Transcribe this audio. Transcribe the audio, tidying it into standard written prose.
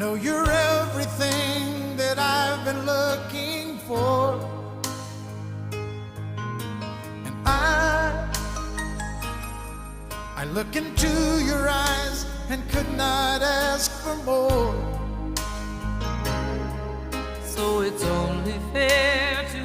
know you're everything that I've been looking for. And I look into your eyes and could not ask for more. So it's only fair to